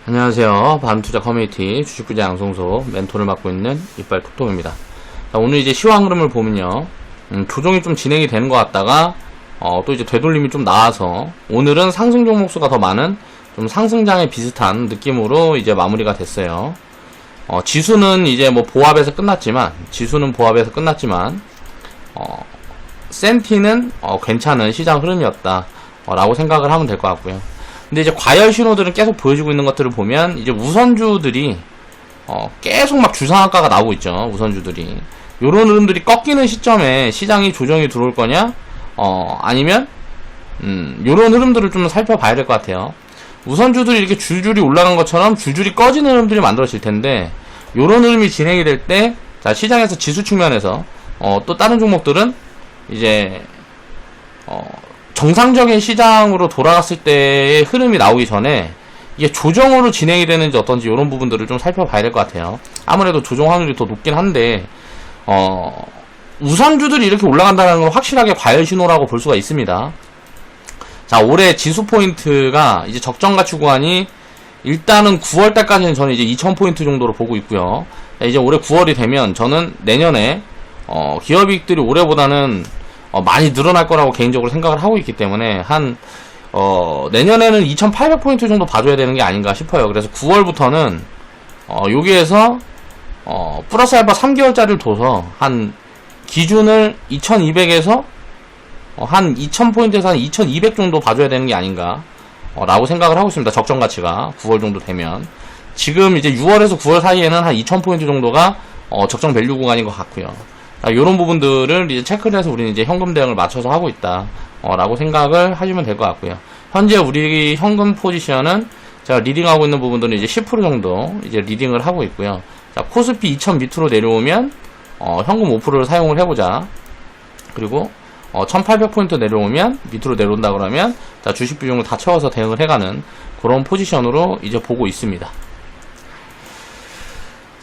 안녕하세요. 반투자 커뮤니티 주식부자 양성소 멘토를 맡고 있는 이빨 톡톡입니다. 자, 오늘 이제 시황 흐름을 보면요. 조정이 좀 진행이 되는 것 같다가 또 이제 되돌림이 좀 나와서 오늘은 상승 종목 수가 더 많은 좀 상승장에 비슷한 느낌으로 이제 마무리가 됐어요. 지수는 이제 뭐 보합에서 끝났지만 센티는 괜찮은 시장 흐름이었다 라고 생각을 하면 될 것 같고요. 근데 이제 과열 신호들은 계속 보여주고 있는 것들을 보면 이제 우선주들이 계속 막 주상한가가 나오고 있죠. 우선주들이 요런 흐름들이 꺾이는 시점에 시장이 조정이 들어올 거냐 아니면 요런 흐름들을 좀 살펴봐야 될 것 같아요. 우선주들이 이렇게 줄줄이 올라간 것처럼 줄줄이 꺼지는 흐름들이 만들어질 텐데 요런 흐름이 진행이 될 때 자, 시장에서 지수 측면에서 또 다른 종목들은 이제 정상적인 시장으로 돌아갔을 때의 흐름이 나오기 전에 이게 조정으로 진행이 되는지 어떤지 이런 부분들을 좀 살펴봐야 될 것 같아요. 아무래도 조정 확률이 더 높긴 한데 우선주들이 이렇게 올라간다는 건 확실하게 과열 신호라고 볼 수가 있습니다. 자, 올해 지수 포인트가 이제 적정 가치 구간이 일단은 9월달까지는 저는 이제 2000포인트 정도로 보고 있고요. 자, 이제 올해 9월이 되면 저는 내년에 기업이익들이 올해보다는 많이 늘어날 거라고 개인적으로 생각을 하고 있기 때문에 내년에는 2800포인트 정도 봐줘야 되는 게 아닌가 싶어요. 그래서 9월부터는 여기에서 플러스 알파 3개월짜리를 둬서 한 기준을 2200에서 한 2000포인트에서 한 2200 정도 봐줘야 되는 게 아닌가 라고 생각을 하고 있습니다. 적정 가치가 9월 정도 되면 지금 이제 6월에서 9월 사이에는 한 2000포인트 정도가 적정 밸류 구간인 것 같고요. 이런 부분들을 이제 체크를 해서 우리는 이제 현금 대응을 맞춰서 하고 있다 라고 생각을 하시면 될 것 같고요. 현재 우리 현금 포지션은 제가 리딩하고 있는 부분들은 이제 10% 정도 이제 리딩을 하고 있고요. 자, 코스피 2000 밑으로 내려오면 현금 5%를 사용을 해보자. 그리고 1800포인트 내려오면 밑으로 내려온다 그러면 자, 주식 비중을 다 채워서 대응을 해가는 그런 포지션으로 이제 보고 있습니다.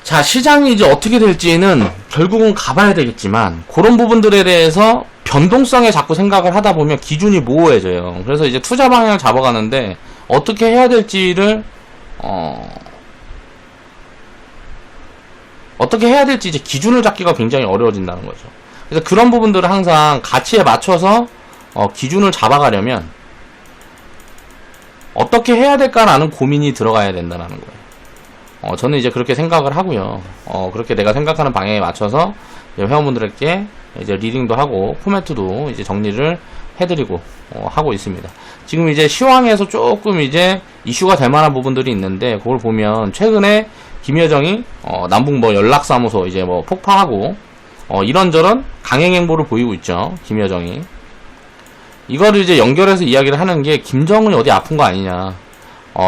자, 시장이 이제 어떻게 될지는 결국은 가봐야 되겠지만 그런 부분들에 대해서 변동성에 자꾸 생각을 하다 보면 기준이 모호해져요. 그래서 이제 투자 방향을 잡아가는데 어떻게 해야 될지를 어떻게 해야 될지 이제 기준을 잡기가 굉장히 어려워진다는 거죠. 그래서 그런 부분들을 항상 가치에 맞춰서 기준을 잡아가려면 어떻게 해야 될까라는 고민이 들어가야 된다는 거예요. 저는 이제 그렇게 생각을 하고요. 그렇게 내가 생각하는 방향에 맞춰서 회원분들에게 이제 리딩도 하고 코멘트도 이제 정리를 해드리고 하고 있습니다. 지금 이제 시황에서 조금 이제 이슈가 될 만한 부분들이 있는데 그걸 보면 최근에 김여정이 남북 뭐 연락사무소 이제 뭐 폭파하고 이런저런 강행 행보를 보이고 있죠. 김여정이 이거를 이제 연결해서 이야기를 하는 게 김정은이 어디 아픈 거 아니냐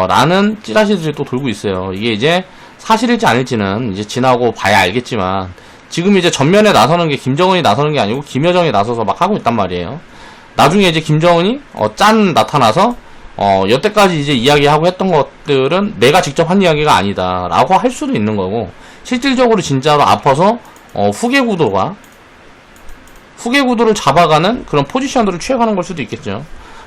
라는 찌라시들이 또 돌고 있어요. 이게 이제 사실일지 아닐지는 이제 지나고 봐야 알겠지만 지금 이제 전면에 나서는 게 김정은이 나서는 게 아니고 김여정이 나서서 막 하고 있단 말이에요. 나중에 이제 김정은이 짠 나타나서 여태까지 이제 이야기하고 했던 것들은 내가 직접 한 이야기가 아니다 라고 할 수도 있는 거고 실질적으로 진짜로 아파서 후계 구도를 잡아가는 그런 포지션들을 취해가는 걸 수도 있겠죠.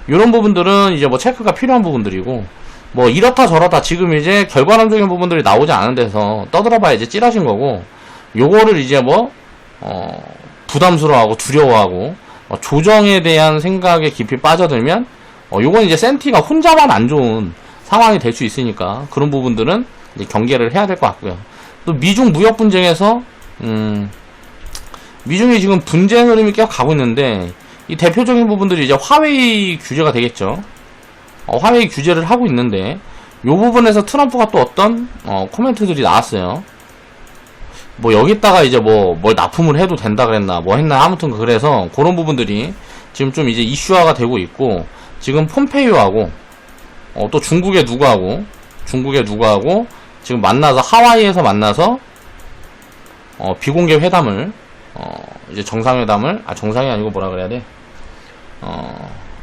이런 부분들은 이제 뭐 체크가 필요한 부분들이고 뭐 이렇다 저렇다 지금 이제 결과론적인 부분들이 나오지 않은 데서 떠들어봐야 이제 찌라신 거고 요거를 이제 뭐 부담스러워하고 두려워하고 조정에 대한 생각에 깊이 빠져들면 요건 이제 센티가 혼자만 안 좋은 상황이 될 수 있으니까 그런 부분들은 이제 경계를 해야 될 것 같고요. 또 미중 무역 분쟁에서 미중이 지금 분쟁 흐름이 계속 가고 있는데 이 대표적인 부분들이 이제 화웨이 규제가 되겠죠. 화웨이 규제를 하고 있는데 요 부분에서 트럼프가 또 어떤 코멘트들이 나왔어요. 뭐 여기다가 이제 뭘 납품을 해도 된다 그랬나 뭐 했나 아무튼 그래서 그런 부분들이 지금 좀 이제 이슈화가 되고 있고 지금 폼페이오하고 또 중국의 누구하고 지금 만나서 하와이에서 만나서 비공개 회담을 이제 정상회담을 정상이 아니고 뭐라 그래야 돼?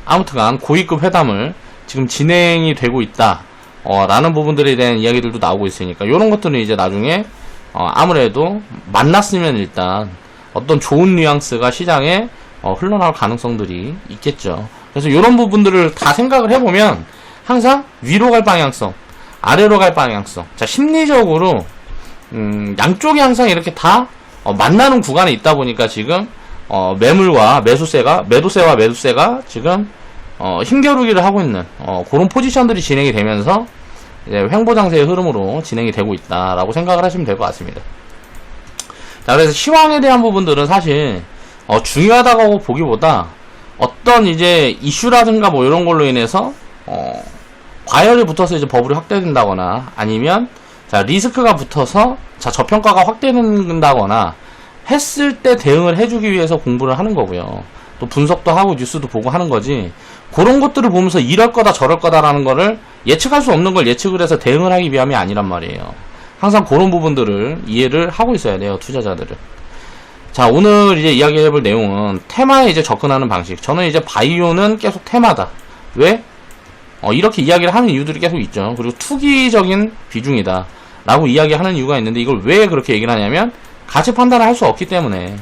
아무튼간 고위급 회담을 지금 진행이 되고 있다 라는 부분들에 대한 이야기들도 나오고 있으니까 이런 것들은 이제 나중에 아무래도 만났으면 일단 어떤 좋은 뉘앙스가 시장에 흘러나올 가능성들이 있겠죠. 그래서 이런 부분들을 다 생각을 해보면 항상 위로 갈 방향성 아래로 갈 방향성. 자, 심리적으로 양쪽이 항상 이렇게 다 만나는 구간에 있다 보니까 지금 매물과 매도세가 지금 힘겨루기를 하고 있는 그런 포지션들이 진행이 되면서 이제 횡보장세의 흐름으로 진행이 되고 있다라고 생각을 하시면 될 것 같습니다. 자, 그래서 시황에 대한 부분들은 사실 중요하다고 보기보다 어떤 이제 이슈라든가 뭐 이런 걸로 인해서 과열이 붙어서 이제 버블이 확대된다거나 아니면 자, 리스크가 붙어서 자, 저평가가 확대된다거나 했을 때 대응을 해주기 위해서 공부를 하는 거고요. 또 분석도 하고 뉴스도 보고 하는 거지. 그런 것들을 보면서 이럴 거다 저럴 거다라는 거를 예측할 수 없는 걸 예측을 해서 대응을 하기 위함이 아니란 말이에요. 항상 그런 부분들을 이해를 하고 있어야 돼요, 투자자들은. 자, 오늘 이제 이야기해볼 내용은 테마에 이제 접근하는 방식. 저는 이제 바이오는 계속 테마다. 왜? 이렇게 이야기를 하는 이유들이 계속 있죠. 그리고 투기적인 비중이다 라고 이야기하는 이유가 있는데, 이걸 왜 그렇게 얘기를 하냐면 가치 판단을 할 수 없기 때문에,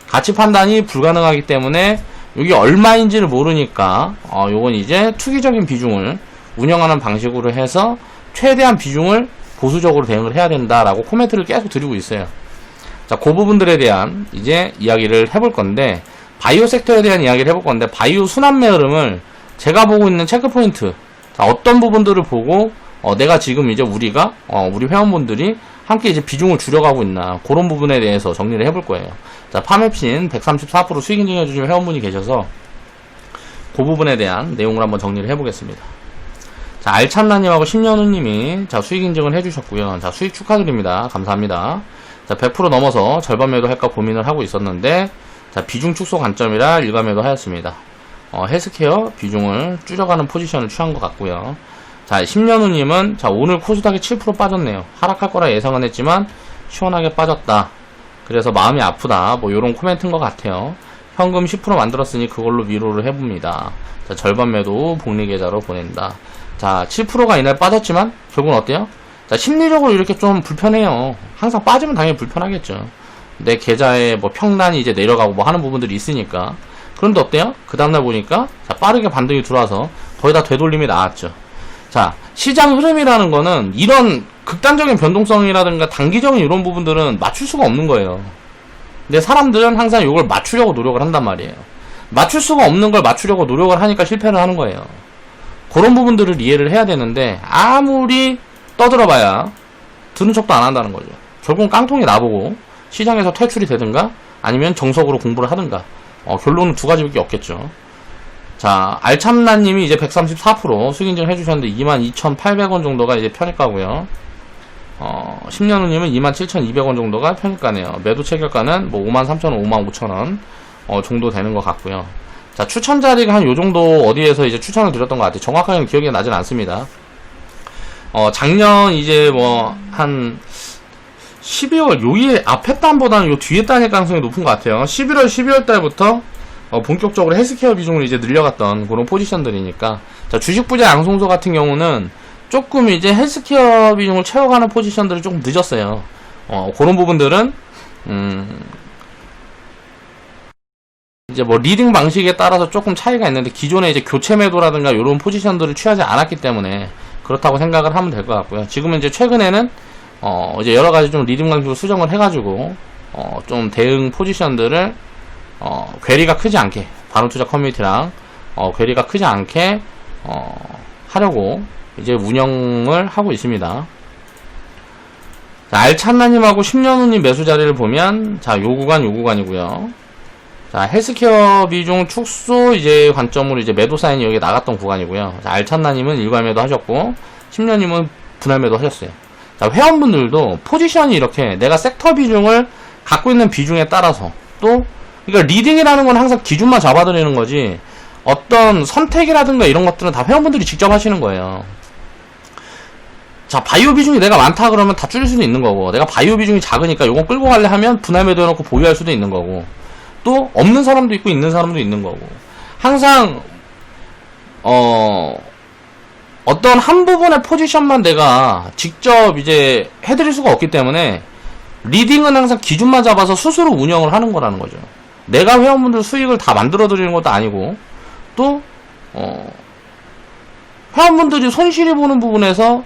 가치 판단이 불가능하기 때문에 여기 얼마인지를 모르니까 요건 이제 투기적인 비중을 운영하는 방식으로 해서 최대한 비중을 보수적으로 대응을 해야 된다라고 코멘트를 계속 드리고 있어요. 자, 그 부분들에 대한 이제 이야기를 해볼 건데, 바이오 섹터에 대한 이야기를 해볼 건데, 바이오 순환매 흐름을 제가 보고 있는 체크포인트, 자, 어떤 부분들을 보고 내가 지금 이제 우리 회원분들이 함께 이제 비중을 줄여가고 있나, 그런 부분에 대해서 정리를 해볼 거예요. 자, 파맵신 134% 수익 인증해주신 회원분이 계셔서 그 부분에 대한 내용을 한번 정리를 해보겠습니다. 자, 알찬나님하고 신년우님이 자, 수익 인증을 해주셨고요. 자, 수익 축하드립니다. 감사합니다. 자, 100% 넘어서 절반 매도 할까 고민을 하고 있었는데, 자, 비중 축소 관점이라 일반 매도 하였습니다. 헬스케어 비중을 줄여가는 포지션을 취한 것 같고요. 자, 10년후님은 자, 오늘 코스닥이 7% 빠졌네요. 하락할 거라 예상은 했지만 시원하게 빠졌다. 그래서 마음이 아프다. 뭐 요런 코멘트인 것 같아요. 현금 10% 만들었으니 그걸로 위로를 해봅니다. 자, 절반 매도 복리계좌로 보낸다. 자, 7%가 이날 빠졌지만 결국은 어때요? 자, 심리적으로 이렇게 좀 불편해요. 항상 빠지면 당연히 불편하겠죠. 내 계좌에 뭐 평단이 이제 내려가고 뭐 하는 부분들이 있으니까. 그런데 어때요? 그 다음날 보니까 자, 빠르게 반등이 들어와서 거의 다 되돌림이 나왔죠. 자, 시장 흐름이라는 거는 이런 극단적인 변동성이라든가 단기적인 이런 부분들은 맞출 수가 없는 거예요. 근데 사람들은 항상 이걸 맞추려고 노력을 한단 말이에요. 맞출 수가 없는 걸 맞추려고 노력을 하니까 실패를 하는 거예요. 그런 부분들을 이해를 해야 되는데, 아무리 떠들어봐야 들은 척도 안 한다는 거죠. 결국은 깡통이 나보고 시장에서 퇴출이 되든가 아니면 정석으로 공부를 하든가, 결론은 두 가지밖에 없겠죠. 자, 알참나님이 이제 134% 수익 인증 해주셨는데 22,800원 정도가 이제 편입가고요. 10년후님은 27,200원 정도가 편입가네요. 매도 체결가는 뭐 53,000원, 55,000원 정도 되는 것 같고요. 자, 추천 자리가 한 요 정도 어디에서 이제 추천을 드렸던 것 같아요. 정확하게는 기억이 나진 않습니다. 작년 이제 뭐 한 12월 요일 앞에 달보다는 요 뒤에 달일 가능성이 높은 것 같아요. 11월, 12월 달부터 본격적으로 헬스케어 비중을 이제 늘려갔던 그런 포지션들이니까. 자, 주식 부자 양송소 같은 경우는 조금 이제 헬스케어 비중을 채워가는 포지션들이 조금 늦었어요. 그런 부분들은 이제 뭐 리딩 방식에 따라서 조금 차이가 있는데, 기존에 이제 교체 매도라든가 이런 포지션들을 취하지 않았기 때문에 그렇다고 생각을 하면 될 것 같고요. 지금은 이제 최근에는 이제 여러 가지 좀 리딩 방식으로 수정을 해가지고 좀 대응 포지션들을 괴리가 크지 않게, 바론투자 커뮤니티랑 괴리가 크지 않게 하려고 이제 운영을 하고 있습니다. 자, 알찬나님하고 10년후님 매수 자리를 보면, 자, 요 구간이고요. 자, 헬스케어 비중 축소 이제 관점으로 이제 매도 사인이 여기 나갔던 구간이고요. 자, 알찬나님은 일괄 매도 하셨고 10년님은 분할 매도 하셨어요. 자, 회원분들도 포지션이 이렇게 내가 섹터 비중을 갖고 있는 비중에 따라서, 또 그러니까 리딩이라는 건 항상 기준만 잡아드리는 거지, 어떤 선택이라든가 이런 것들은 다 회원분들이 직접 하시는 거예요. 자, 바이오 비중이 내가 많다 그러면 다 줄일 수도 있는 거고, 내가 바이오 비중이 작으니까 요건 끌고 갈래 하면 분할 매도 해놓고 보유할 수도 있는 거고, 또 없는 사람도 있고 있는 사람도 있는 거고, 항상 어떤 한 부분의 포지션만 내가 직접 이제 해드릴 수가 없기 때문에 리딩은 항상 기준만 잡아서 스스로 운영을 하는 거라는 거죠. 내가 회원분들 수익을 다 만들어 드리는 것도 아니고, 또 회원분들이 손실이 보는 부분에서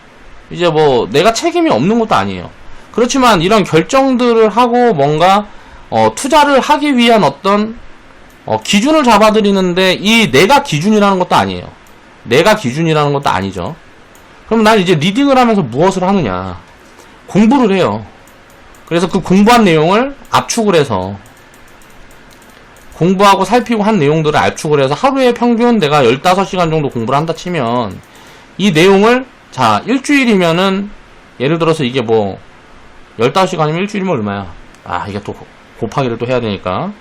이제 뭐 내가 책임이 없는 것도 아니에요. 그렇지만 이런 결정들을 하고 뭔가 투자를 하기 위한 어떤 기준을 잡아드리는데 이 내가 기준이라는 것도 아니에요. 내가 기준이라는 것도 아니죠. 그럼 난 이제 리딩을 하면서 무엇을 하느냐? 공부를 해요. 그래서 그 공부한 내용을 압축을 해서 공부하고 살피고 한 내용들을 압축을 해서 하루에 평균 내가 15시간 정도 공부를 한다 치면 이 내용을 자 일주일이면은 예를 들어서 이게 뭐 15시간이면 일주일이면 얼마야? 아 이게 또 곱하기를 또 해야 되니까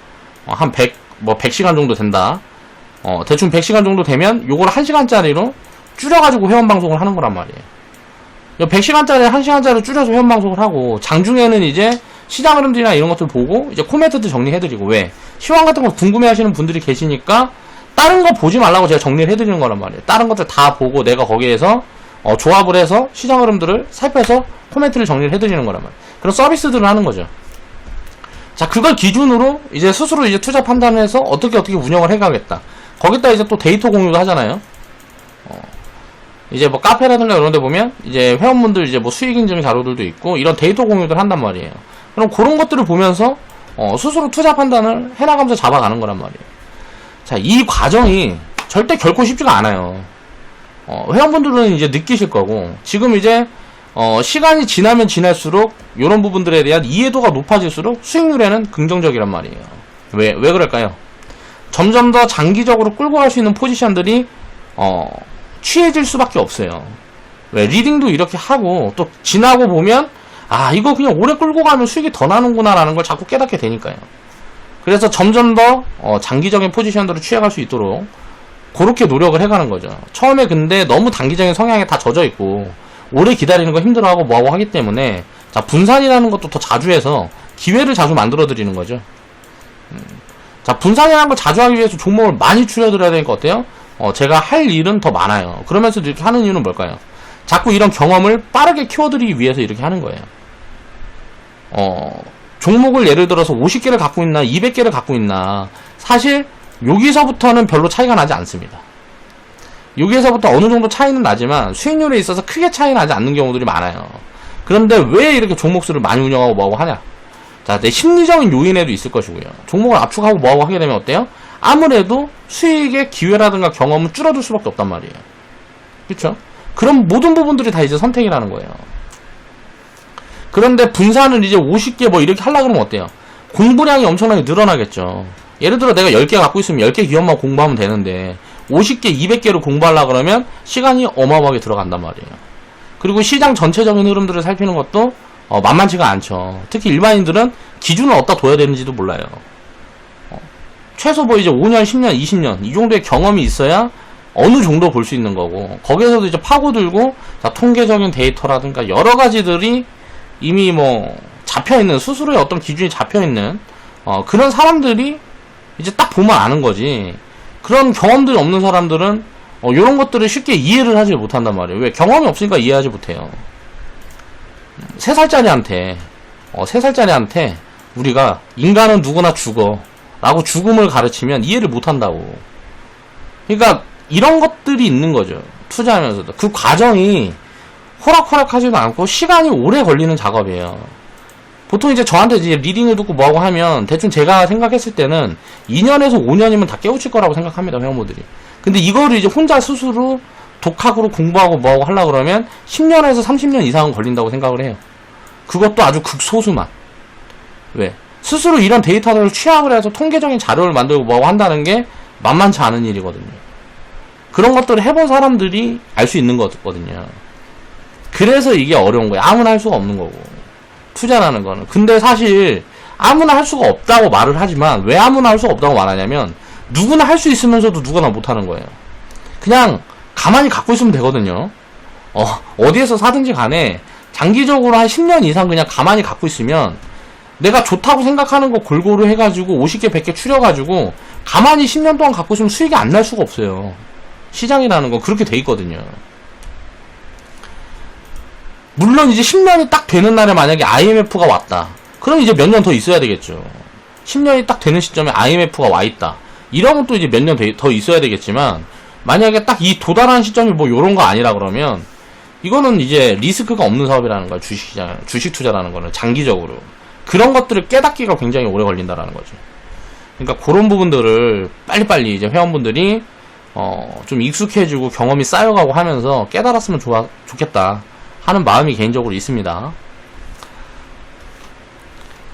한 100시간 정도 된다. 대충 100시간 정도 되면 요걸 1시간짜리로 줄여가지고 회원방송을 하는 거란 말이에요. 100시간짜리 1시간짜리 줄여서 회원방송을 하고 장중에는 이제 시장 흐름들이나 이런 것들 보고 이제 코멘트도 정리해드리고 왜? 시황 같은 거 궁금해하시는 분들이 계시니까 다른 거 보지 말라고 제가 정리를 해드리는 거란 말이에요. 다른 것들 다 보고 내가 거기에서 조합을 해서 시장 흐름들을 살펴서 코멘트를 정리를 해드리는 거란 말이에요. 그런 서비스들을 하는 거죠. 자, 그걸 기준으로 이제 스스로 이제 투자 판단을 해서 어떻게 운영을 해가겠다. 거기다 이제 또 데이터 공유도 하잖아요. 이제 뭐 카페라든가 이런 데 보면 이제 회원분들 이제 뭐 수익 인증 자료들도 있고 이런 데이터 공유들 한단 말이에요. 그럼 그런 것들을 보면서 스스로 투자 판단을 해나가면서 잡아가는 거란 말이에요. 자, 이 과정이 절대 결코 쉽지가 않아요. 회원분들은 이제 느끼실 거고 지금 이제 시간이 지나면 지날수록 이런 부분들에 대한 이해도가 높아질수록 수익률에는 긍정적이란 말이에요. 왜 그럴까요? 점점 더 장기적으로 끌고 갈 수 있는 포지션들이 취해질 수밖에 없어요. 왜? 리딩도 이렇게 하고 또 지나고 보면 아 이거 그냥 오래 끌고 가면 수익이 더 나는구나 라는 걸 자꾸 깨닫게 되니까요. 그래서 점점 더 장기적인 포지션들을 취해갈 수 있도록 그렇게 노력을 해가는 거죠. 처음에 근데 너무 단기적인 성향에 다 젖어있고 오래 기다리는 거 힘들어하고 뭐하고 하기 때문에 자 분산이라는 것도 더 자주 해서 기회를 자주 만들어 드리는 거죠. 자 분산이라는 걸 자주 하기 위해서 종목을 많이 줄여드려야 되니까 어때요? 제가 할 일은 더 많아요. 그러면서 이렇게 하는 이유는 뭘까요? 자꾸 이런 경험을 빠르게 키워드리기 위해서 이렇게 하는 거예요. 종목을 예를 들어서 50개를 갖고 있나 200개를 갖고 있나 사실 여기서부터는 별로 차이가 나지 않습니다. 여기에서부터 어느 정도 차이는 나지만 수익률에 있어서 크게 차이 나지 않는 경우들이 많아요. 그런데 왜 이렇게 종목 수를 많이 운영하고 뭐하고 하냐? 자, 내 심리적인 요인에도 있을 것이고요. 종목을 압축하고 뭐하고 하게 되면 어때요? 아무래도 수익의 기회라든가 경험은 줄어들 수밖에 없단 말이에요. 그렇죠? 그럼 모든 부분들이 다 이제 선택이라는 거예요. 그런데 분산을 이제 50개 뭐 이렇게 하려고 그러면 어때요? 공부량이 엄청나게 늘어나겠죠. 예를 들어 내가 10개 갖고 있으면 10개 기업만 공부하면 되는데 50개, 200개를 공부하려고 그러면 시간이 어마어마하게 들어간단 말이에요. 그리고 시장 전체적인 흐름들을 살피는 것도 만만치가 않죠. 특히 일반인들은 기준을 어디다 둬야 되는지도 몰라요. 최소 뭐 이제 5년, 10년, 20년 이 정도의 경험이 있어야 어느 정도 볼 수 있는 거고 거기에서도 이제 파고들고 자, 통계적인 데이터라든가 여러 가지들이 이미 뭐 잡혀있는 스스로의 어떤 기준이 잡혀있는 그런 사람들이 이제 딱 보면 아는 거지. 그런 경험들이 없는 사람들은 이런 것들을 쉽게 이해를 하지 못한단 말이에요. 왜? 경험이 없으니까 이해하지 못해요. 3살짜리한테 3살짜리한테 우리가 인간은 누구나 죽어 라고 죽음을 가르치면 이해를 못한다고. 그러니까 이런 것들이 있는 거죠. 투자하면서도 그 과정이 호락호락하지도 않고 시간이 오래 걸리는 작업이에요. 보통 이제 저한테 이제 리딩을 듣고 뭐하고 하면 대충 제가 생각했을 때는 2년에서 5년이면 다 깨우칠 거라고 생각합니다, 회원분들이. 근데 이거를 이제 혼자 스스로 독학으로 공부하고 뭐하고 하려고 그러면 10년에서 30년 이상은 걸린다고 생각을 해요. 그것도 아주 극소수만. 왜? 스스로 이런 데이터를 취합을 해서 통계적인 자료를 만들고 뭐하고 한다는 게 만만치 않은 일이거든요. 그런 것들을 해본 사람들이 알 수 있는 거거든요. 그래서 이게 어려운 거예요. 아무나 할 수가 없는 거고. 투자라는 거는. 근데 사실 아무나 할 수가 없다고 말을 하지만 왜 아무나 할 수가 없다고 말하냐면 누구나 할 수 있으면서도 누구나 못하는 거예요. 그냥 가만히 갖고 있으면 되거든요. 어디에서 사든지 간에 장기적으로 한 10년 이상 그냥 가만히 갖고 있으면 내가 좋다고 생각하는 거 골고루 해가지고 50개 100개 추려가지고 가만히 10년 동안 갖고 있으면 수익이 안 날 수가 없어요. 시장이라는 건 그렇게 돼 있거든요. 물론 이제 10년이 딱 되는 날에 만약에 IMF가 왔다. 그럼 이제 몇 년 더 있어야 되겠죠. 10년이 딱 되는 시점에 IMF가 와 있다. 이러면 또 이제 몇 년 더 있어야 되겠지만 만약에 딱 이 도달한 시점이 뭐 요런 거 아니라 그러면 이거는 이제 리스크가 없는 사업이라는 거야. 주식 투자라는 거는 장기적으로. 그런 것들을 깨닫기가 굉장히 오래 걸린다라는 거죠. 그러니까 그런 부분들을 빨리빨리 이제 회원분들이 좀 익숙해지고 경험이 쌓여가고 하면서 깨달았으면 좋겠다 하는 마음이 개인적으로 있습니다.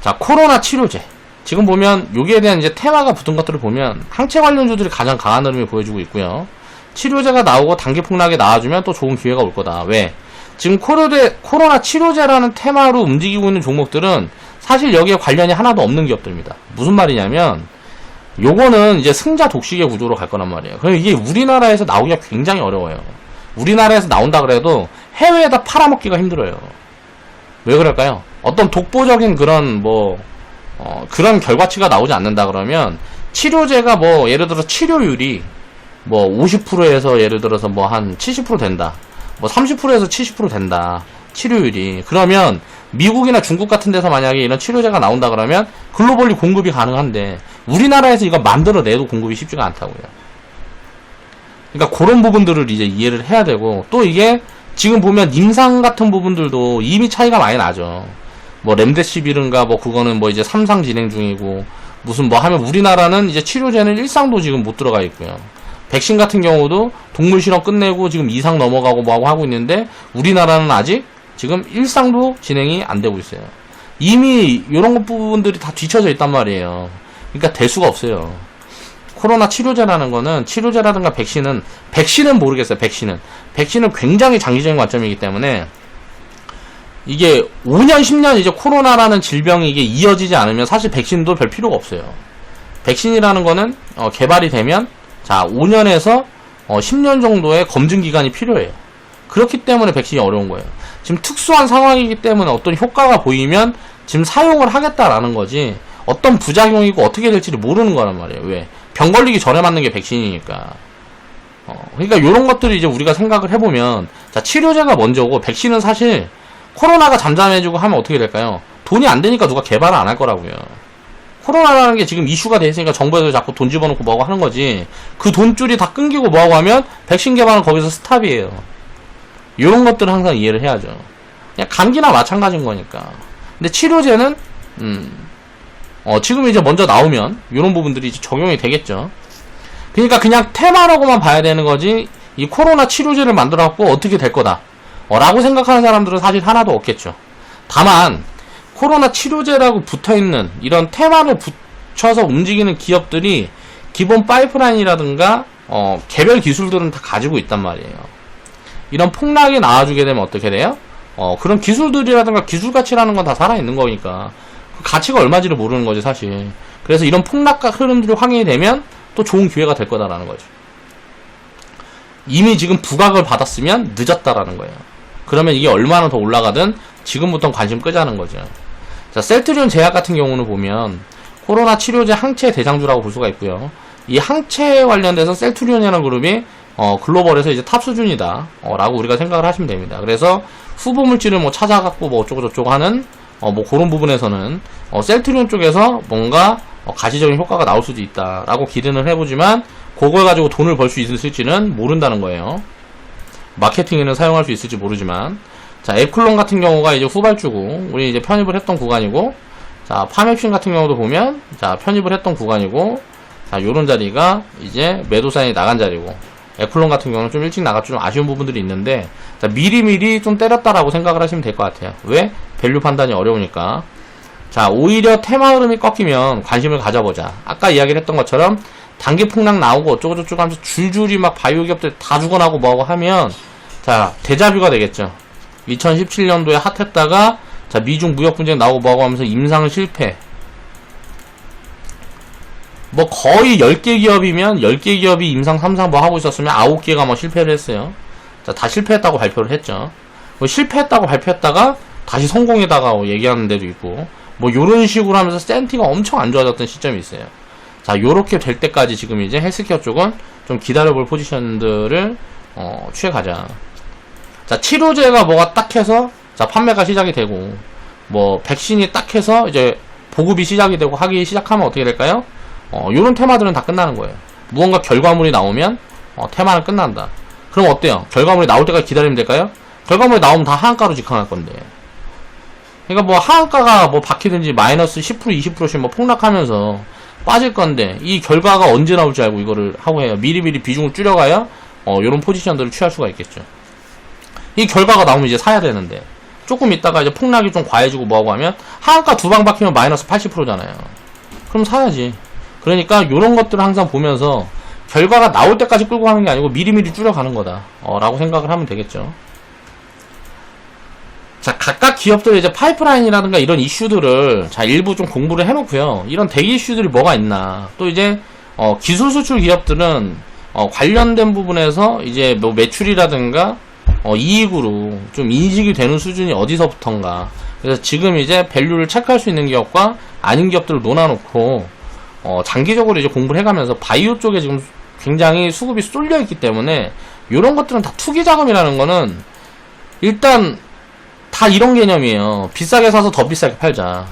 자, 코로나 치료제. 지금 보면 여기에 대한 이제 테마가 붙은 것들을 보면 항체 관련주들이 가장 강한 흐름을 보여주고 있고요. 치료제가 나오고 단기 폭락이 나와주면 또 좋은 기회가 올 거다. 왜? 지금 코로나 치료제라는 테마로 움직이고 있는 종목들은 사실 여기에 관련이 하나도 없는 기업들입니다. 무슨 말이냐면 요거는 이제 승자 독식의 구조로 갈 거란 말이에요. 그럼 이게 우리나라에서 나오기가 굉장히 어려워요. 우리나라에서 나온다 그래도 해외에다 팔아먹기가 힘들어요. 왜 그럴까요? 어떤 독보적인 그런 그런 결과치가 나오지 않는다 그러면 치료제가 예를 들어 치료율이 50%에서 예를 들어서 한 70% 된다. 30%에서 70% 된다. 치료율이. 그러면 미국이나 중국 같은 데서 만약에 이런 치료제가 나온다 그러면 글로벌리 공급이 가능한데 우리나라에서 이거 만들어내도 공급이 쉽지가 않다고요. 그러니까 그런 부분들을 이제 이해를 해야 되고, 또 이게 지금 보면 임상 같은 부분들도 이미 차이가 많이 나죠. 렘데시비르인가 그거는 이제 3상 진행 중이고, 무슨 하면 우리나라는 이제 치료제는 1상도 지금 못 들어가 있고요. 백신 같은 경우도 동물 실험 끝내고 지금 2상 넘어가고 하고 있는데 우리나라는 아직 지금 1상도 진행이 안 되고 있어요. 이미 이런 부분들이 다 뒤쳐져 있단 말이에요. 그러니까 될 수가 없어요. 코로나 치료제라는 거는, 치료제라든가 백신은 모르겠어요. 백신은 굉장히 장기적인 관점이기 때문에 이게 5년 10년 이제 코로나라는 질병이 이게 이어지지 않으면 사실 백신도 별 필요가 없어요. 백신이라는 거는 개발이 되면 5년에서 10년 정도의 검증 기간이 필요해요. 그렇기 때문에 백신이 어려운 거예요. 지금 특수한 상황이기 때문에 어떤 효과가 보이면 지금 사용을 하겠다라는 거지, 어떤 부작용이고 어떻게 될지를 모르는 거란 말이에요. 왜? 병 걸리기 전에 맞는 게 백신이니까. 그러니까 이런 것들을 이제 우리가 생각을 해보면, 치료제가 먼저고, 백신은 사실 코로나가 잠잠해지고 하면 어떻게 될까요? 돈이 안 되니까 누가 개발을 안 할 거라고요. 코로나라는 게 지금 이슈가 돼 있으니까 정부에서 자꾸 돈 집어넣고 뭐하고 하는 거지, 그 돈줄이 다 끊기고 뭐하고 하면 백신 개발은 거기서 스탑이에요. 이런 것들을 항상 이해를 해야죠. 그냥 감기나 마찬가지인 거니까. 근데 치료제는 지금 이제 먼저 나오면 이런 부분들이 이제 적용이 되겠죠. 그러니까 그냥 테마라고만 봐야 되는 거지, 이 코로나 치료제를 만들어 갖고 어떻게 될 거다 라고 생각하는 사람들은 사실 하나도 없겠죠. 다만 코로나 치료제라고 붙어있는 이런 테마를 붙여서 움직이는 기업들이 기본 파이프라인이라든가 개별 기술들은 다 가지고 있단 말이에요. 이런 폭락이 나와주게 되면 어떻게 돼요? 그런 기술들이라든가 기술 가치라는 건 다 살아있는 거니까 그 가치가 얼마지를 모르는 거지 사실. 그래서 이런 폭락과 흐름들이 확인이 되면 또 좋은 기회가 될 거다라는 거죠. 이미 지금 부각을 받았으면 늦었다라는 거예요. 그러면 이게 얼마나 더 올라가든 지금부터 관심 끄자는 거죠. 자, 셀트리온 제약 같은 경우는 보면 코로나 치료제 항체 대장주라고 볼 수가 있고요. 이 항체 관련돼서 셀트리온이라는 그룹이 글로벌에서 이제 탑 수준이다 라고 우리가 생각을 하시면 됩니다. 그래서 후보 물질을 찾아갖고 어쩌고저쩌고 하는 그런 부분에서는 셀트리온 쪽에서 뭔가 가시적인 효과가 나올 수도 있다 라고 기대는 해보지만, 그걸 가지고 돈을 벌 수 있을지는 모른다는 거예요. 마케팅에는 사용할 수 있을지 모르지만. 자, 에클론 같은 경우가 이제 후발주고 우리 이제 편입을 했던 구간이고, 자, 파맵신 같은 경우도 보면 편입을 했던 구간이고, 자, 요런 자리가 이제 매도 사인이 나간 자리고, 에클론 같은 경우는 좀 일찍 나갔죠. 좀 아쉬운 부분들이 있는데, 자, 미리미리 좀 때렸다라고 생각을 하시면 될 것 같아요. 왜? 밸류 판단이 어려우니까. 자, 오히려 테마 흐름이 꺾이면 관심을 가져보자. 아까 이야기를 했던 것처럼 단기 폭락 나오고 어쩌고저쩌고 하면서 줄줄이 바이오 기업들 다 죽어나고 뭐하고 하면, 자, 데자뷰가 되겠죠. 2017년도에 핫했다가, 자, 미중 무역 분쟁 나오고 뭐하고 하면서 임상 실패. 거의 10개 기업이면 10개 기업이 임상 3상 하고 있었으면 9개가 실패를 했어요. 자, 다 실패했다고 발표를 했죠. 실패했다고 발표했다가 다시 성공에다가 얘기하는 데도 있고, 요런 식으로 하면서 센티가 엄청 안 좋아졌던 시점이 있어요. 자, 요렇게 될 때까지 지금 이제 헬스케어 쪽은 좀 기다려볼 포지션들을 취해가자. 자, 치료제가 뭐가 딱 해서 판매가 시작이 되고, 백신이 딱 해서 이제 보급이 시작이 되고 하기 시작하면 어떻게 될까요? 요런 테마들은 다 끝나는 거예요. 무언가 결과물이 나오면 테마는 끝난다. 그럼 어때요? 결과물이 나올 때까지 기다리면 될까요? 결과물이 나오면 다 하한가로 직항할 건데. 그러니까 뭐 하한가가 뭐 바뀌든지 마이너스 10% 20%씩 뭐 폭락하면서 빠질 건데 이 결과가 언제 나올지 알고 이거를 하고 해요. 미리미리 비중을 줄여가야 요런 포지션들을 취할 수가 있겠죠. 이 결과가 나오면 이제 사야 되는데 조금 있다가 이제 폭락이 좀 과해지고 뭐하고 하면 하한가 두 방 박히면 마이너스 80%잖아요. 그럼 사야지. 그러니까 요런 것들을 항상 보면서 결과가 나올 때까지 끌고 가는 게 아니고 미리미리 줄여가는 거다 라고 생각을 하면 되겠죠. 자, 각각 기업들의 이제 파이프라인이라든가 이런 이슈들을 자, 일부 좀 공부를 해놓고요. 이런 대기 이슈들이 뭐가 있나. 또 이제, 기술 수출 기업들은, 관련된 부분에서 이제 뭐 매출이라든가, 이익으로 좀 인식이 되는 수준이 어디서부턴가. 그래서 지금 이제 밸류를 체크할 수 있는 기업과 아닌 기업들을 놓아놓고, 장기적으로 이제 공부를 해가면서 바이오 쪽에 지금 굉장히 수급이 쏠려있기 때문에, 요런 것들은 다 투기 자금이라는 거는, 일단, 다 이런 개념이에요. 비싸게 사서 더 비싸게 팔자.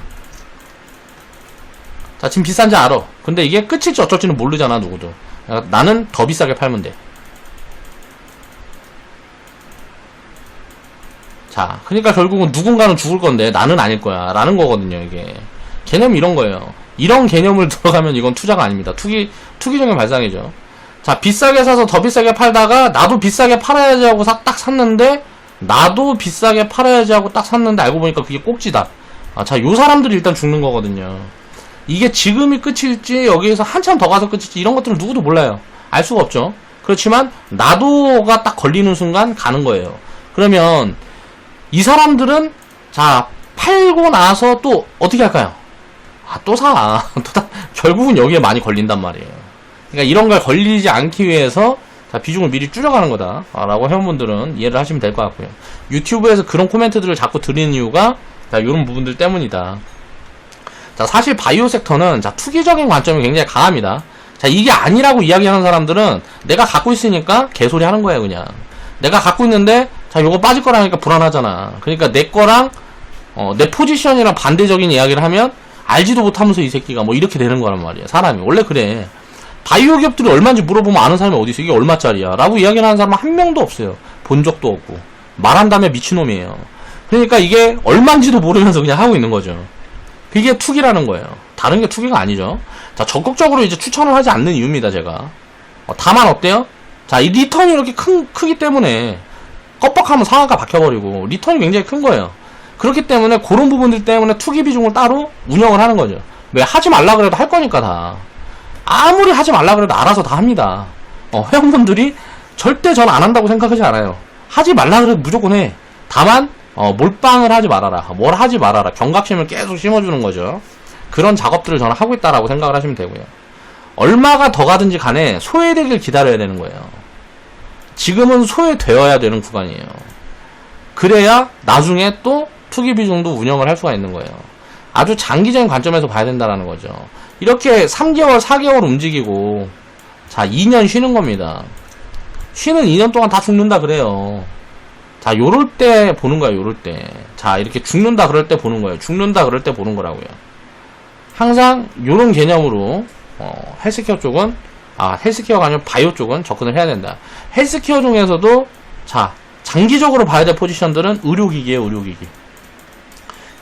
자, 지금 비싼지 알아. 근데 이게 끝일지 어쩔지는 모르잖아, 누구도. 나는 더 비싸게 팔면 돼. 자, 그러니까 결국은 누군가는 죽을 건데 나는 아닐 거야. 라는 거거든요, 이게. 개념이 이런 거예요. 이런 개념을 들어가면 이건 투자가 아닙니다. 투기적인 발상이죠. 자, 비싸게 사서 더 비싸게 팔다가 나도 비싸게 팔아야지 하고 딱 샀는데 나도 비싸게 팔아야지 하고 딱 샀는데 알고 보니까 그게 꼭지다. 자, 요 사람들이 일단 죽는 거거든요. 이게 지금이 끝일지 여기에서 한참 더 가서 끝일지 이런 것들은 누구도 몰라요. 알 수가 없죠. 그렇지만 나도가 딱 걸리는 순간 가는 거예요. 그러면 이 사람들은 자, 팔고 나서 또 어떻게 할까요? 또 사. 결국은 여기에 많이 걸린단 말이에요. 그러니까 이런 걸 걸리지 않기 위해서 자, 비중을 미리 줄여가는 거다 라고 회원분들은 이해를 하시면 될 것 같고요. 유튜브에서 그런 코멘트들을 자꾸 드리는 이유가 자, 요런 부분들 때문이다. 자, 사실 바이오 섹터는 자, 투기적인 관점이 굉장히 강합니다. 자, 이게 아니라고 이야기하는 사람들은 내가 갖고 있으니까 개소리 하는 거예요. 그냥 내가 갖고 있는데 자, 요거 빠질 거라니까 불안하잖아. 그러니까 내 거랑 내 포지션이랑 반대적인 이야기를 하면 알지도 못하면서 이 새끼가 뭐 이렇게 되는 거란 말이야. 사람이 원래 그래. 바이오 기업들이 얼마인지 물어보면 아는 사람이 어디 있어? 이게 얼마짜리야? 라고 이야기를 하는 사람은 한 명도 없어요. 본 적도 없고. 말한 다음에 미친놈이에요. 그러니까 이게 얼마인지도 모르면서 그냥 하고 있는 거죠. 그게 투기라는 거예요. 다른 게 투기가 아니죠. 자, 적극적으로 이제 추천을 하지 않는 이유입니다, 제가. 다만 어때요? 자, 이 리턴이 이렇게 크기 때문에 껍벅하면 상한가 박혀버리고 리턴이 굉장히 큰 거예요. 그렇기 때문에 그런 부분들 때문에 투기 비중을 따로 운영을 하는 거죠. 왜 하지 말라 그래도 할 거니까 다. 아무리 하지 말라 그래도 알아서 다 합니다. 회원분들이 절대 전 안 한다고 생각하지 않아요. 하지 말라 그래도 무조건 해. 다만 몰빵을 하지 말아라. 뭘 하지 말아라. 경각심을 계속 심어주는 거죠. 그런 작업들을 저는 하고 있다라고 생각을 하시면 되고요. 얼마가 더 가든지 간에 소외되길 기다려야 되는 거예요. 지금은 소외되어야 되는 구간이에요. 그래야 나중에 또 투기 비중도 운영을 할 수가 있는 거예요. 아주 장기적인 관점에서 봐야 된다는 거죠. 이렇게 3개월, 4개월 움직이고 자, 2년 쉬는 겁니다. 쉬는 2년 동안 다 죽는다 그래요. 자, 요럴 때 보는 거예요. 요럴 때. 자, 이렇게 죽는다 그럴 때 보는 거예요. 죽는다 그럴 때 보는 거라고요. 항상 요런 개념으로 헬스케어 쪽은 헬스케어가 아니라 바이오 쪽은 접근을 해야 된다. 헬스케어 중에서도 자, 장기적으로 봐야 될 포지션들은 의료기기예요. 의료기기.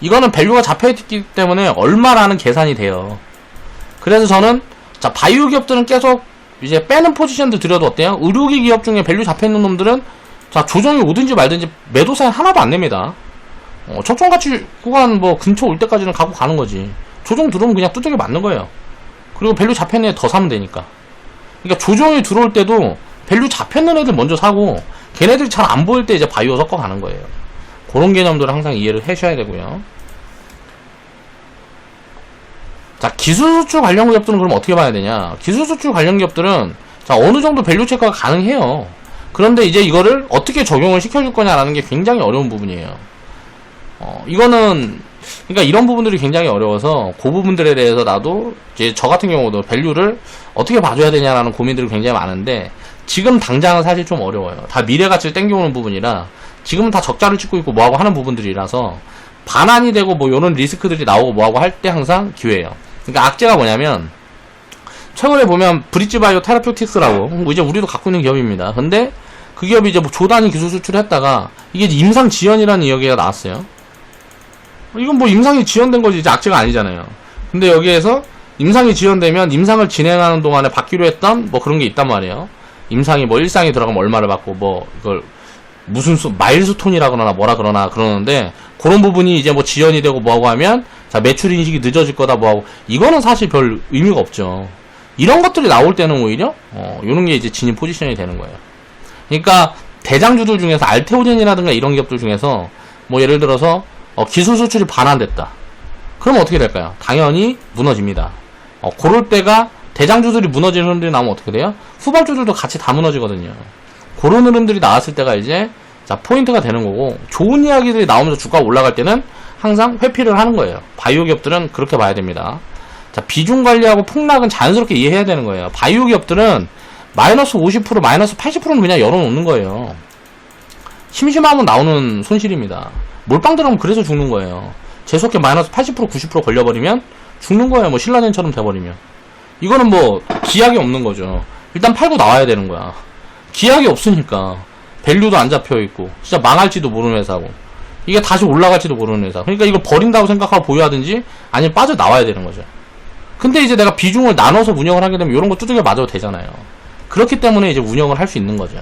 이거는 밸류가 잡혀있기 때문에 얼마라는 계산이 돼요. 그래서 저는 자, 바이오 기업들은 계속 이제 빼는 포지션들 들여도 어때요? 의료기 기업 중에 밸류 잡혀있는 놈들은 자, 조정이 오든지 말든지 매도 사인 하나도 안 냅니다. 적정가치 구간 뭐 근처 올 때까지는 갖고 가는 거지. 조정 들어오면 그냥 두들겨 맞는 거예요. 그리고 밸류 잡혀있는 애 더 사면 되니까. 그러니까 조정이 들어올 때도 밸류 잡혀있는 애들 먼저 사고 걔네들이 잘 안 보일 때 이제 바이오 섞어 가는 거예요. 그런 개념들을 항상 이해를 하셔야 되고요. 자, 기술 수출 관련 기업들은 그럼 어떻게 봐야 되냐? 기술 수출 관련 기업들은 자, 어느 정도 밸류 체크가 가능해요. 그런데 이제 이거를 어떻게 적용을 시켜줄 거냐라는 게 굉장히 어려운 부분이에요. 이거는 그러니까 이런 부분들이 굉장히 어려워서 그 부분들에 대해서 나도 이제 저 같은 경우도 밸류를 어떻게 봐줘야 되냐라는 고민들이 굉장히 많은데 지금 당장은 사실 좀 어려워요. 다 미래 가치를 땡겨오는 부분이라 지금은 다 적자를 찍고 있고 뭐하고 하는 부분들이라서 반환이 되고 뭐 요런 리스크들이 나오고 뭐하고 할 때 항상 기회예요. 그러니까 악재가 뭐냐면 최근에 보면 브릿지바이오 테라퓨틱스라고 뭐 이제 우리도 갖고 있는 기업입니다. 근데 그 기업이 이제 뭐 조단위 기술 수출을 했다가 이게 임상 지연이라는 이야기가 나왔어요. 이건 뭐 임상이 지연된 거지 이제 악재가 아니잖아요. 근데 여기에서 임상이 지연되면 임상을 진행하는 동안에 받기로 했던 뭐 그런 게 있단 말이에요. 임상이 뭐 일상이 들어가면 얼마를 받고 뭐 이걸 무슨 마일스톤이라 그러나 뭐라 그러나 그러는데 그런 부분이 이제 뭐 지연이 되고 뭐하고 하면 자 매출 인식이 늦어질 거다 뭐하고 이거는 사실 별 의미가 없죠. 이런 것들이 나올 때는 오히려 요런 게 이제 진입 포지션이 되는 거예요. 그러니까 대장주들 중에서 알테오젠이라든가 이런 기업들 중에서 뭐 예를 들어서 기술 수출이 반환됐다. 그럼 어떻게 될까요? 당연히 무너집니다. 그럴 때가 대장주들이 무너지는 흐름들이 나오면 어떻게 돼요? 후발주들도 같이 다 무너지거든요. 그런 흐름들이 나왔을 때가 이제 자 포인트가 되는 거고 좋은 이야기들이 나오면서 주가가 올라갈 때는 항상 회피를 하는 거예요. 바이오 기업들은 그렇게 봐야 됩니다. 자 비중 관리하고 폭락은 자연스럽게 이해해야 되는 거예요. 바이오 기업들은 마이너스 50% 마이너스 80%는 그냥 열어놓는 거예요. 심심하면 나오는 손실입니다. 몰빵 들어가면 그래서 죽는 거예요. 재수없게 마이너스 80% 90% 걸려버리면 죽는 거예요. 뭐 신라젠처럼 돼버리면 이거는 뭐 기약이 없는 거죠. 일단 팔고 나와야 되는 거야. 기약이 없으니까 밸류도 안 잡혀있고 진짜 망할지도 모르는 회사고 이게 다시 올라갈지도 모르는 회사. 그러니까 이걸 버린다고 생각하고 보유하든지 아니면 빠져나와야 되는 거죠. 근데 이제 내가 비중을 나눠서 운영을 하게 되면 이런 거 두들겨 맞아도 되잖아요. 그렇기 때문에 이제 운영을 할 수 있는 거죠.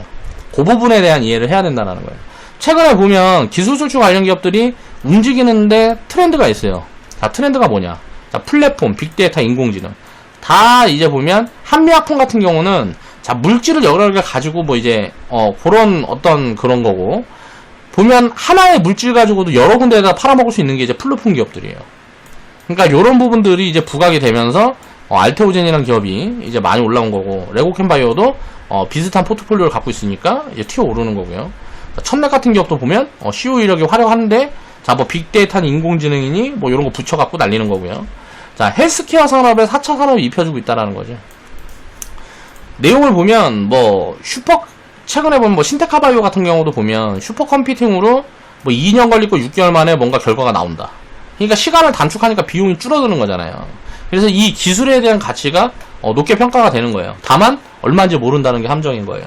그 부분에 대한 이해를 해야 된다는 거예요. 최근에 보면 기술 수출 관련 기업들이 움직이는데 트렌드가 있어요. 자, 트렌드가 뭐냐? 자, 플랫폼, 빅데이터, 인공지능. 다 이제 보면 한미약품 같은 경우는 자, 물질을 여러 개 가지고 뭐 이제 그런 어떤 그런 거고 보면 하나의 물질 가지고도 여러 군데에다 팔아먹을 수 있는 게 이제 플랫폼 기업들이에요. 그러니까 요런 부분들이 이제 부각이 되면서 알테오젠이라는 기업이 이제 많이 올라온 거고 레고캠바이오도 비슷한 포트폴리오를 갖고 있으니까 이제 튀어 오르는 거고요. 첨맥 같은 기업도 보면 CEO 이력이 화려한데 자 뭐 빅데이터니 인공지능이니 뭐 이런 거 붙여갖고 날리는 거고요. 자 헬스케어 산업에 4차 산업이 입혀주고 있다라는 거죠. 내용을 보면 뭐 최근에 보면 뭐 신테카바이오 같은 경우도 보면 슈퍼컴퓨팅으로 뭐 2년 걸리고 6개월 만에 뭔가 결과가 나온다. 그러니까 시간을 단축하니까 비용이 줄어드는 거잖아요. 그래서 이 기술에 대한 가치가 높게 평가가 되는 거예요. 다만 얼마인지 모른다는 게 함정인 거예요.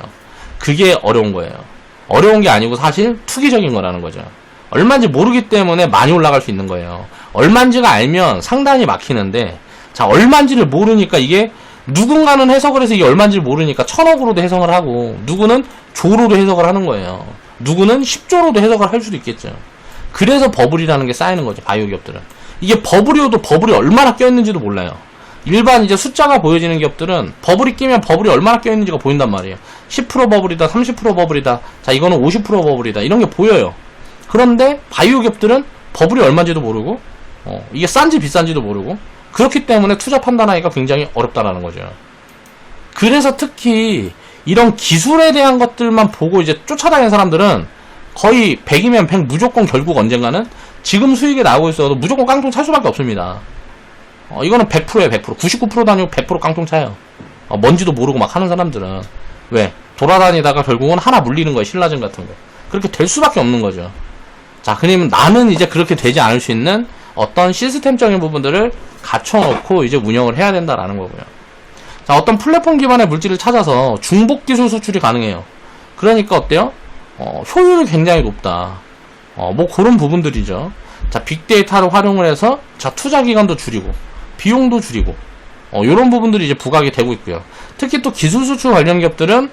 그게 어려운 거예요. 어려운 게 아니고 사실 투기적인 거라는 거죠. 얼마인지 모르기 때문에 많이 올라갈 수 있는 거예요. 얼마인지가 알면 상단이 막히는데 자 얼마인지를 모르니까 이게 누군가는 해석을 해서 이게 얼마인지를 모르니까 1000억으로도 해석을 하고 누구는 조로도 해석을 하는 거예요. 누구는 10조로도 해석을 할 수도 있겠죠. 그래서 버블이라는 게 쌓이는 거죠. 바이오 기업들은. 이게 버블이어도 버블이 얼마나 껴있는지도 몰라요. 일반 이제 숫자가 보여지는 기업들은 버블이 끼면 버블이 얼마나 껴있는지가 보인단 말이에요. 10% 버블이다, 30% 버블이다, 자 이거는 50% 버블이다 이런 게 보여요. 그런데 바이오 기업들은 버블이 얼마인지도 모르고 이게 싼지 비싼지도 모르고 그렇기 때문에 투자 판단하기가 굉장히 어렵다라는 거죠. 그래서 특히 이런 기술에 대한 것들만 보고 이제 쫓아다니는 사람들은 거의 100이면 100 무조건 결국 언젠가는 지금 수익이 나오고 있어도 무조건 깡통 찰 수밖에 없습니다. 이거는 100%에요, 100%. 99%도 아니고 100% 깡통 차요. 뭔지도 모르고 막 하는 사람들은. 왜? 돌아다니다가 결국은 하나 물리는 거예요, 신라젠 같은 거. 그렇게 될 수밖에 없는 거죠. 자, 그러면 나는 이제 그렇게 되지 않을 수 있는 어떤 시스템적인 부분들을 갖춰놓고 이제 운영을 해야 된다라는 거고요. 자, 어떤 플랫폼 기반의 물질을 찾아서 중복 기술 수출이 가능해요. 그러니까 어때요? 효율이 굉장히 높다. 뭐 그런 부분들이죠. 자, 빅데이터를 활용을 해서 자, 투자 기간도 줄이고 비용도 줄이고 요런 부분들이 이제 부각이 되고 있고요. 특히 또 기술 수출 관련 기업들은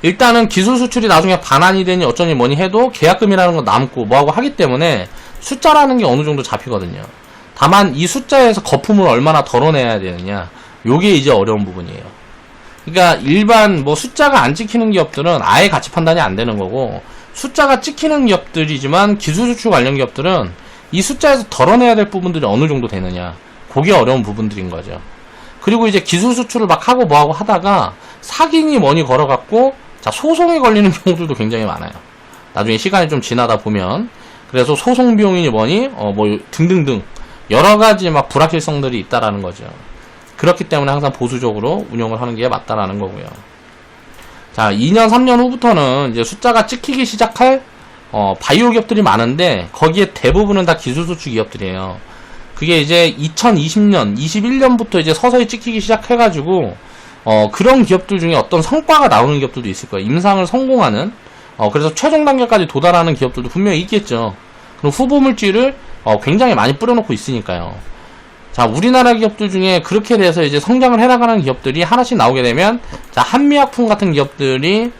일단은 기술 수출이 나중에 반환이 되니 어쩌니 뭐니 해도 계약금이라는 건 남고 뭐하고 하기 때문에 숫자라는 게 어느 정도 잡히거든요. 다만 이 숫자에서 거품을 얼마나 덜어내야 되느냐 요게 이제 어려운 부분이에요. 그러니까 일반 뭐 숫자가 안 찍히는 기업들은 아예 가치 판단이 안 되는 거고 숫자가 찍히는 기업들이지만 기술 수출 관련 기업들은 이 숫자에서 덜어내야 될 부분들이 어느 정도 되느냐 그게 어려운 부분들인 거죠. 그리고 이제 기술 수출을 막 하고 뭐하고 하다가 사기니 뭐니 걸어갖고 자 소송에 걸리는 경우들도 굉장히 많아요. 나중에 시간이 좀 지나다 보면 그래서 소송 비용이니 뭐니 뭐 등등등 여러가지 막 불확실성들이 있다라는 거죠. 그렇기 때문에 항상 보수적으로 운영을 하는 게 맞다라는 거고요. 자, 2년, 3년 후부터는 이제 숫자가 찍히기 시작할 바이오 기업들이 많은데 거기에 대부분은 다 기술 수출 기업들이에요. 그게 이제 2020년, 21년부터 이제 서서히 찍히기 시작해가지고 그런 기업들 중에 어떤 성과가 나오는 기업들도 있을 거예요. 임상을 성공하는, 그래서 최종 단계까지 도달하는 기업들도 분명히 있겠죠. 그럼 후보 물질을 굉장히 많이 뿌려놓고 있으니까요. 자, 우리나라 기업들 중에 그렇게 돼서 이제 성장을 해나가는 기업들이 하나씩 나오게 되면, 자, 한미약품 같은 기업들이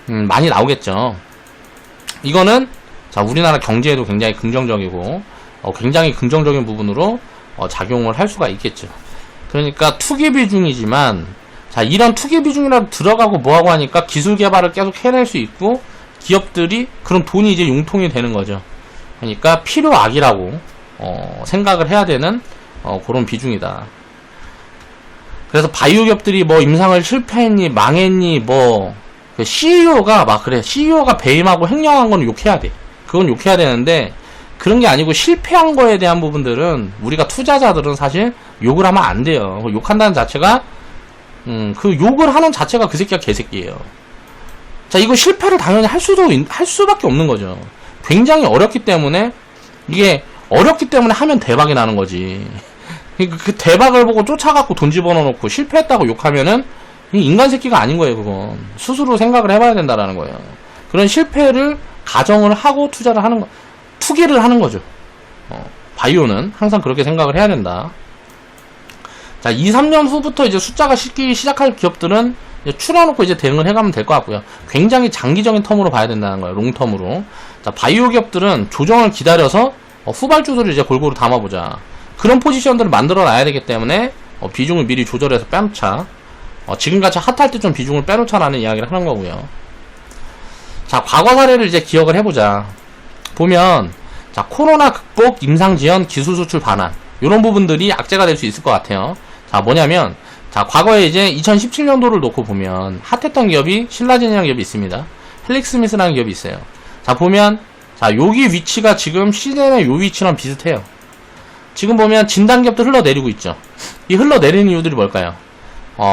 많이 나오겠죠. 이거는 자, 우리나라 경제에도 굉장히 긍정적이고 굉장히 긍정적인 부분으로 작용을 할 수가 있겠죠. 그러니까 투기 비중이지만, 자, 이런 투기 비중이라도 들어가고 뭐하고 하니까 기술 개발을 계속 해낼 수 있고 기업들이 그런 돈이 이제 융통이 되는 거죠. 그러니까 필요악이라고 생각을 해야 되는 그런 비중이다. 그래서 바이오 기업들이 뭐 임상을 실패했니 망했니 뭐 CEO가 막 그래, CEO가 배임하고 횡령한 건 욕해야 돼. 그건 욕해야 되는데 그런 게 아니고 실패한 거에 대한 부분들은 우리가 투자자들은 사실 욕을 하면 안 돼요. 욕한다는 자체가 그 욕을 하는 자체가 그 새끼가 개새끼예요. 자, 이거 실패를 당연히 할 수밖에 없는 거죠. 굉장히 어렵기 때문에, 이게 어렵기 때문에 하면 대박이 나는 거지. 그 대박을 보고 쫓아갖고 돈 집어넣어놓고 실패했다고 욕하면은 인간 새끼가 아닌 거예요. 그건 스스로 생각을 해봐야 된다라는 거예요. 그런 실패를 가정을 하고 투자를 하는 거, 투기를 하는 거죠. 바이오는 항상 그렇게 생각을 해야 된다. 자, 2, 3년 후부터 이제 숫자가 씻기 시작할 기업들은 이제 추려놓고 이제 대응을 해가면 될 것 같고요. 굉장히 장기적인 텀으로 봐야 된다는 거예요. 롱텀으로. 자, 바이오 기업들은 조정을 기다려서 후발주들을 이제 골고루 담아보자. 그런 포지션들을 만들어 놔야 되기 때문에 비중을 미리 조절해서 빼놓자. 지금같이 핫할 때 좀 비중을 빼놓자라는 이야기를 하는 거고요. 자, 과거 사례를 이제 기억을 해보자. 보면, 자, 코로나 극복, 임상 지연, 기술 수출 반환. 요런 부분들이 악재가 될 수 있을 것 같아요. 자, 뭐냐면, 자, 과거에 이제 2017년도를 놓고 보면, 핫했던 기업이 신라젠이라는 기업이 있습니다. 헬릭스미스라는 기업이 있어요. 자, 보면, 자, 여기 위치가 지금 시즌의 요 위치랑 비슷해요. 지금 보면 진단기업도 흘러내리고 있죠. 이 흘러내리는 이유들이 뭘까요?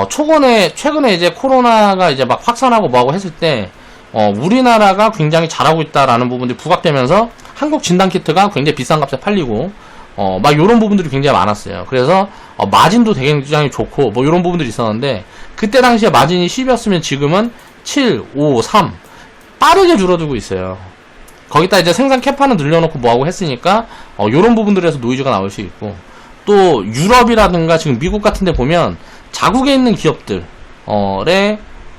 최근에 이제 코로나가 이제 막 확산하고 뭐하고 했을 때, 우리나라가 굉장히 잘하고 있다라는 부분들이 부각되면서 한국 진단키트가 굉장히 비싼 값에 팔리고, 막 요런 부분들이 굉장히 많았어요. 그래서, 마진도 굉장히 좋고, 뭐 요런 부분들이 있었는데, 그때 당시에 마진이 10이었으면 지금은 7, 5, 3, 빠르게 줄어들고 있어요. 거기다 이제 생산 캐파는 늘려놓고 뭐하고 했으니까, 요런 부분들에서 노이즈가 나올 수 있고, 또 유럽이라든가 지금 미국 같은 데 보면 자국에 있는 기업들에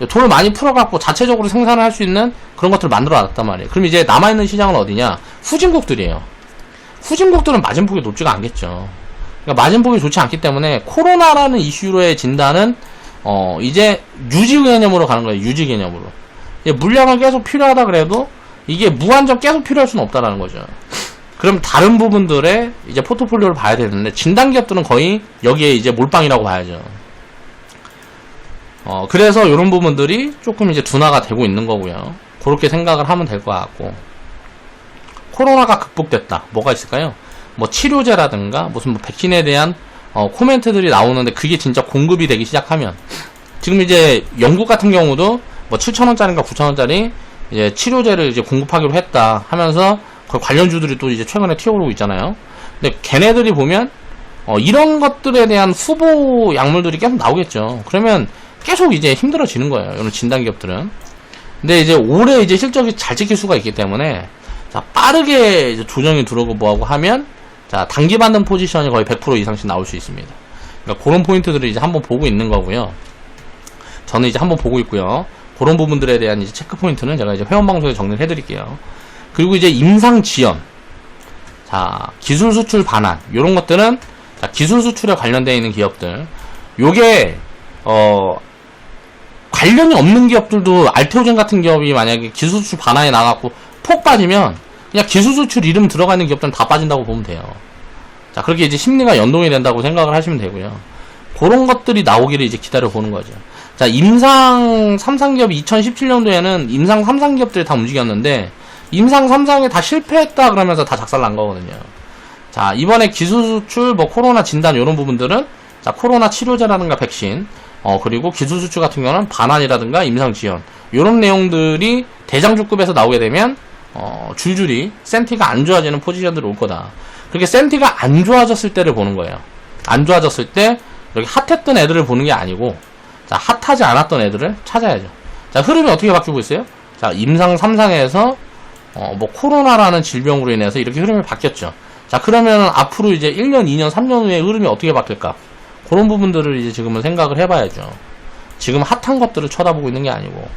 돈을 많이 풀어갖고 자체적으로 생산을 할 수 있는 그런 것들을 만들어 놨단 말이에요. 그럼 이제 남아있는 시장은 어디냐? 후진국들이에요. 후진국들은 마진폭이 높지가 않겠죠. 그러니까 마진폭이 좋지 않기 때문에 코로나라는 이슈로의 진단은 이제 유지 개념으로 가는 거예요. 유지 개념으로. 물량은 계속 필요하다 그래도 이게 무한정 계속 필요할 수는 없다라는 거죠. 그럼 다른 부분들의 이제 포트폴리오를 봐야 되는데, 진단기업들은 거의 여기에 이제 몰빵이라고 봐야죠. 그래서 이런 부분들이 조금 이제 둔화가 되고 있는 거고요. 그렇게 생각을 하면 될 것 같고, 코로나가 극복됐다. 뭐가 있을까요? 뭐 치료제라든가 무슨 뭐 백신에 대한 코멘트들이 나오는데 그게 진짜 공급이 되기 시작하면, 지금 이제 영국 같은 경우도 뭐 7,000원짜리인가 9,000원짜리 이제 치료제를 이제 공급하기로 했다 하면서 그 관련주들이 또 이제 최근에 튀어오르고 있잖아요. 근데 걔네들이 보면 이런 것들에 대한 후보 약물들이 계속 나오겠죠. 그러면 계속 이제 힘들어지는 거예요. 이런 진단기업들은. 근데 이제 올해 이제 실적이 잘 찍힐 수가 있기 때문에, 자, 빠르게 이제 조정이 들어오고 뭐하고 하면, 자, 단기 반등 포지션이 거의 100% 이상씩 나올 수 있습니다. 그러니까 그런 포인트들을 이제 한번 보고 있는 거고요. 저는 이제 한번 보고 있고요. 그런 부분들에 대한 이제 체크 포인트는 제가 이제 회원방송에 정리를 해드릴게요. 그리고 이제 임상 지연, 자, 기술 수출 반환, 요런 것들은, 자, 기술 수출에 관련되어 있는 기업들, 요게 관련이 없는 기업들도 알테오젠 같은 기업이 만약에 기술 수출 반환에 나가고 폭 빠지면 그냥 기술 수출 이름 들어가 있는 기업들은 다 빠진다고 보면 돼요. 자, 그렇게 이제 심리가 연동이 된다고 생각을 하시면 되고요. 그런 것들이 나오기를 이제 기다려 보는 거죠. 자, 임상 3상기업이 2017년도에는 임상 3상기업들이 다 움직였는데, 임상 3상에 다 실패했다 그러면서 다 작살난 거거든요. 자, 이번에 기술 수출, 뭐 코로나 진단 이런 부분들은, 자, 코로나 치료제라든가 백신, 그리고 기술 수출 같은 경우는 반환이라든가 임상 지연, 이런 내용들이 대장주급에서 나오게 되면 줄줄이 센티가 안 좋아지는 포지션들이 올 거다. 그렇게 센티가 안 좋아졌을 때를 보는 거예요. 안 좋아졌을 때 여기 핫했던 애들을 보는 게 아니고, 자, 핫하지 않았던 애들을 찾아야죠. 자, 흐름이 어떻게 바뀌고 있어요? 자, 임상 3상에서 뭐 코로나라는 질병으로 인해서 이렇게 흐름이 바뀌었죠. 자, 그러면 앞으로 이제 1년, 2년, 3년 후에 흐름이 어떻게 바뀔까? 그런 부분들을 이제 지금은 생각을 해봐야죠. 지금 핫한 것들을 쳐다보고 있는 게 아니고.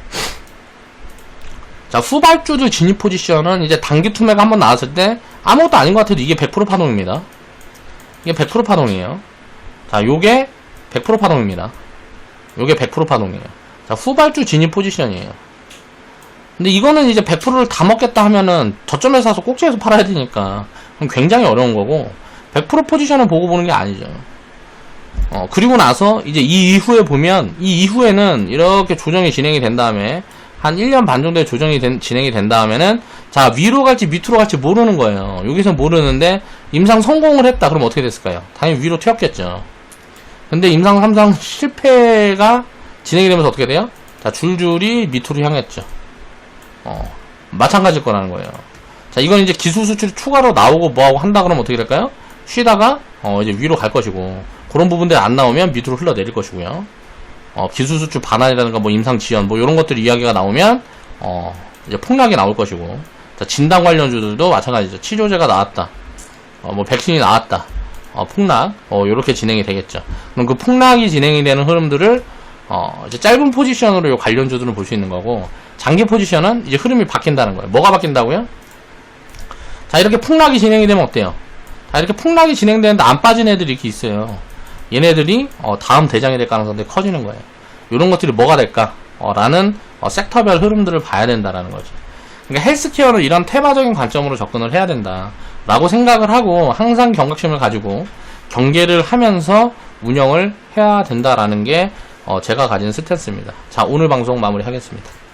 자, 후발주들 진입 포지션은 이제 단기 투매가 한번 나왔을 때 아무것도 아닌 것 같아도 이게 100% 파동입니다. 이게 100% 파동이에요. 자, 요게 100% 파동입니다. 요게 100% 파동이에요. 자, 후발주 진입 포지션이에요. 근데 이거는 이제 100%를 다 먹겠다 하면은 저점에서 사서 꼭지에서 팔아야 되니까 그럼 굉장히 어려운 거고 100% 포지션을 보고 보는 게 아니죠. 그리고 나서 이제 이 이후에 보면 이 이후에는 이렇게 조정이 진행이 된 다음에 한 1년 반 정도의 조정이 진행이 된 다음에는 자, 위로 갈지 밑으로 갈지 모르는 거예요. 여기서 모르는데 임상 성공을 했다. 그럼 어떻게 됐을까요? 당연히 위로 튀었겠죠. 근데 임상 3상 실패가 진행이 되면서 어떻게 돼요? 자, 줄줄이 밑으로 향했죠. 마찬가지일 거라는 거예요. 자, 이건 이제 기술 수출이 추가로 나오고 뭐하고 한다 그러면 어떻게 될까요? 쉬다가 이제 위로 갈 것이고, 그런 부분들이 안 나오면 밑으로 흘러내릴 것이고요. 기술 수출 반환이라든가 뭐 임상 지연 뭐 이런 것들 이야기가 나오면 이제 폭락이 나올 것이고, 자, 진단 관련주들도 마찬가지죠. 치료제가 나왔다, 뭐 백신이 나왔다, 폭락, 요렇게 진행이 되겠죠. 그럼 그 폭락이 진행이 되는 흐름들을 이제 짧은 포지션으로 요 관련주들은 볼 수 있는 거고, 장기 포지션은 이제 흐름이 바뀐다는 거예요. 뭐가 바뀐다고요? 자, 이렇게 폭락이 진행이 되면 어때요? 자, 이렇게 폭락이 진행되는데 안 빠진 애들이 이렇게 있어요. 얘네들이 다음 대장이 될 가능성이 커지는 거예요. 이런 것들이 뭐가 될까? 라는 섹터별 흐름들을 봐야 된다라는 거죠. 그러니까 헬스케어는 이런 테마적인 관점으로 접근을 해야 된다 라고 생각을 하고 항상 경각심을 가지고 경계를 하면서 운영을 해야 된다라는 게 제가 가진 스탠스입니다. 자, 오늘 방송 마무리하겠습니다.